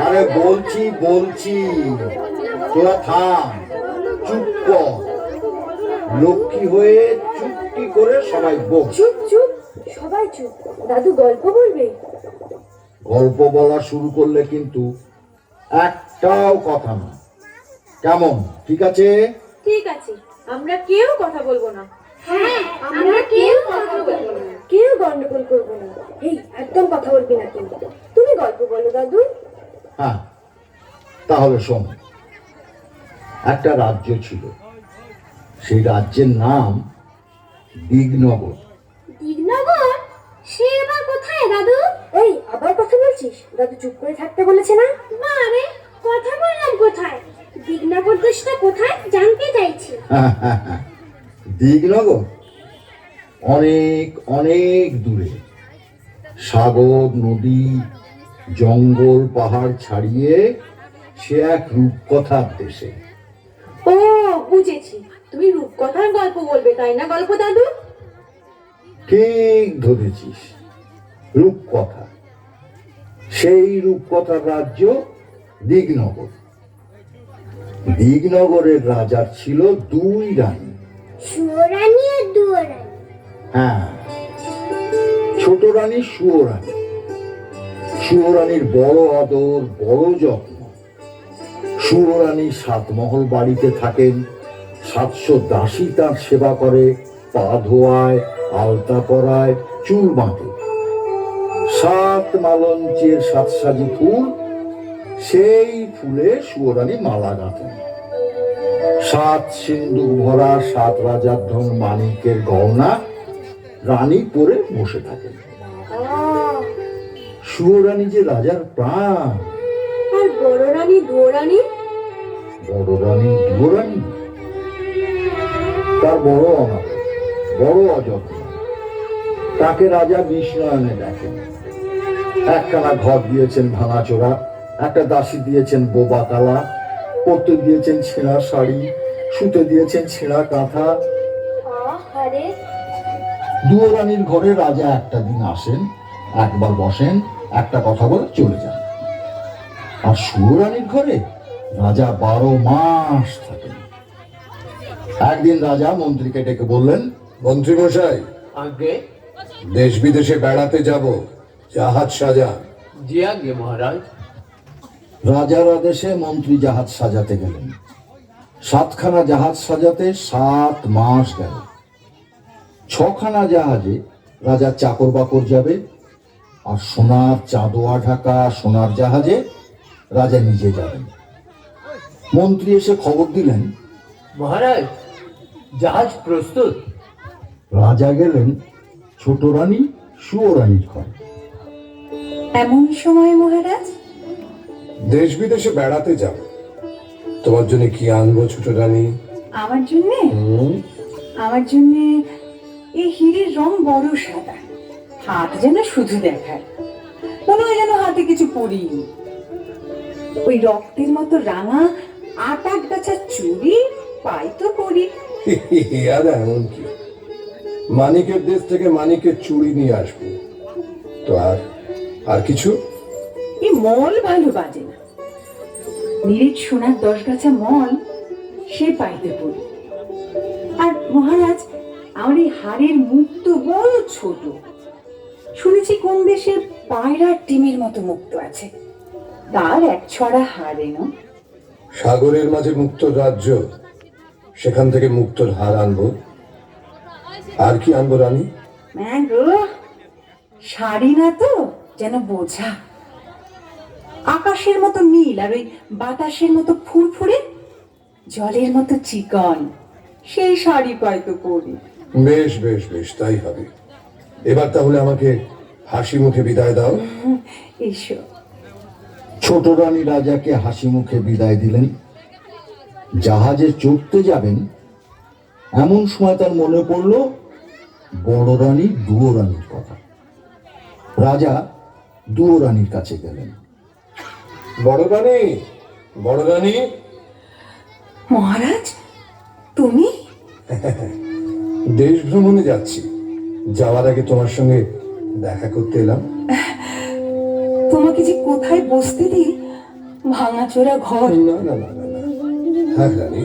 আরে বলছি বলছি, তোরা থাম, চুপ কর। লক্ষ্মী হয়ে চুপটি করে সবাই বল। চুপ চুপ, সবাই চুপ। দাদু গল্প বলবে। গল্প বলা শুরু করলে কিন্তু একটাও কথা না, কেমন? ঠিক আছে? ঠিক আছে, আমরা কেউ কথা বলবো না। হ্যাঁ, আমরা কেউ কথা বলবো না, কেউ গন্ডগোল করবো না। এই একদম কথা বলবি না কিন্তু। তুমি গল্প বলো দাদু। হ্যাঁ, তাহলে শোন। একটা রাজ্য ছিল, সেই রাজ্যের নাম দিগনগর। দিগনগর? সে আবার কোথায় দাদু? এই আবার কথা বলছিস? দাদু চুপ করে থাকতে বলেছে না? না রে, কথা বললাম কোথায়? দিগনগর দেশটা কোথায় জানতে চাইছি। দিগনগর অনেক অনেক দূরে, সাগর নদী জঙ্গল পাহাড় ছাড়িয়ে সে এক রূপকথার দেশে। ও বুঝেছি, তুমি রূপকথার গল্প বলবে তাই না গল্প দাদু? ঠিক ধরেছিস, রূপকথা। সেই রূপকথার রাজ্য দিগনগর। দিগনগরের রাজার ছিল দুই রানী। সুরানী আর দুয়ারানী। হ্যাঁ, ছোট রানী সুয়োরানী। সুয়োরানীর বড় আদর, বড় যত্ন। সুয়োরানী 7 মহল বাড়িতে থাকেন, 700 দাসী তার সেবা করে, পা ধোয়ায়, আলতা পরায়, চুল বাঁধে। 7 মালঞ্চের 7 সাজি ফুল, সেই ফুলে সুয়োরানী মালা গাঁথেন। 7 সিন্দুক ভরা 7 রাজার ধন মানিকের গহনা রানী পরে বসে থাকেন। সুয়োরানী যে রাজার প্রাণ। আর বড় রানী দুয়ারানী? বড় রানী দুয়ারানী তার বড় অনাথ, বড় অযত্ন। তাকে রাজা বিষ্ণয়নে দেখেন। একখানা ঘর দিয়েছেন ভাঙাচোরা, একটা দাসী দিয়েছেন বোবা কালা, পরতে দিয়েছেন ছেঁড়া শাড়ি, শুতে দিয়েছেন ছেঁড়া কাঁথা। দুয়ারানীর ঘরে রাজা একটা দিন আসেন, একবার বসেন, একটা কথা বলে চলে যান। আর সুয়োরানীর ঘরে রাজা 12 মাস থাকেন। একদিন রাজা মন্ত্রীকে ডেকে বললেন, মন্ত্রী মশাই, আগে দেশ বিদেশে বেড়াতে যাব, জাহাজ সাজা। জি আগে মহারাজ। রাজার আদেশে মন্ত্রী জাহাজ সাজাতে গেলেন। 7খানা জাহাজ সাজাতে 7 মাস গেল। 6খানা জাহাজে রাজা চাকর বাকর যাবে, আর সোনার চাঁদোয়া ঢাকা সোনার জাহাজে রাজা নিজে যাবেন। মন্ত্রী এসে খবর দিলেন, মহারাজ, জাহাজ প্রস্তুত। রাজা গেলেন ছোট রানী সুয়োরানীর ঘরে। এমন সময় মহারাজ? দেশ বিদেশে বেড়াতে যাব, তোমার জন্য কি আনবো ছোট রানী? আমার জন্যে? আমার জন্যে এই হীরের রং বড় সাদা, হাত যেন শুধু দেখায়, মনে হয় যেন হাতে কিছু পরিনি। ওই রক্তের মতো রাঙা 8 গাছা চুড়ি পাই তো পরি। আর এমন কি, মানিকের দেশ থেকে মানিকের চুড়ি নিয়ে আসবো তো। আর কিছু? এই মল ভালো বাজে না, নিরেট সোনার 10 গাছা মল সে পাইতে পড়ি। আর মহারাজ, আমার এই হাড়ের মুখ তো বড় ছোট। শুনেছি কোন দেশে পায়রার ডিমের মতো মুক্ত আছে, তার 1 ছড়া হাড় এনো। সাগরের মাঝে মুক্তোর রাজ্য, সেখান থেকে মুক্তোর হার আনবো। আর কি আনবো রানী? শাড়ি না তো, যেন বোঝা। আকাশের মতো নীল আর ওই বাতাসের মতো ফুরফুরে, জলের মতো চিকন, সেই শাড়ি পাইতো পরি। বেশ বেশ বেশ, তাই হবে। এবার তাহলে আমাকে হাসি মুখে বিদায় দাও। এসো। ছোট রানী রাজাকে হাসি মুখে বিদায় দিলেন। জাহাজে চড়তে যাবেন, এমন সময় তার মনে পড়ল বড় রানী দুয়োরানীর কথা। রাজা দুয়োরানীর কাছে গেলেন। বড় রানী, বড় রানী। মহারাজ, তুমি? দেশ ভ্রমণে যাচ্ছি, যাওয়ার আগে তোমার সঙ্গে দেখা করতে এলাম। তোমাকে যে কোথায় বসতে দিই, ভাঙাচোরা ঘর। না না না না না, হ্যাঁ রানী,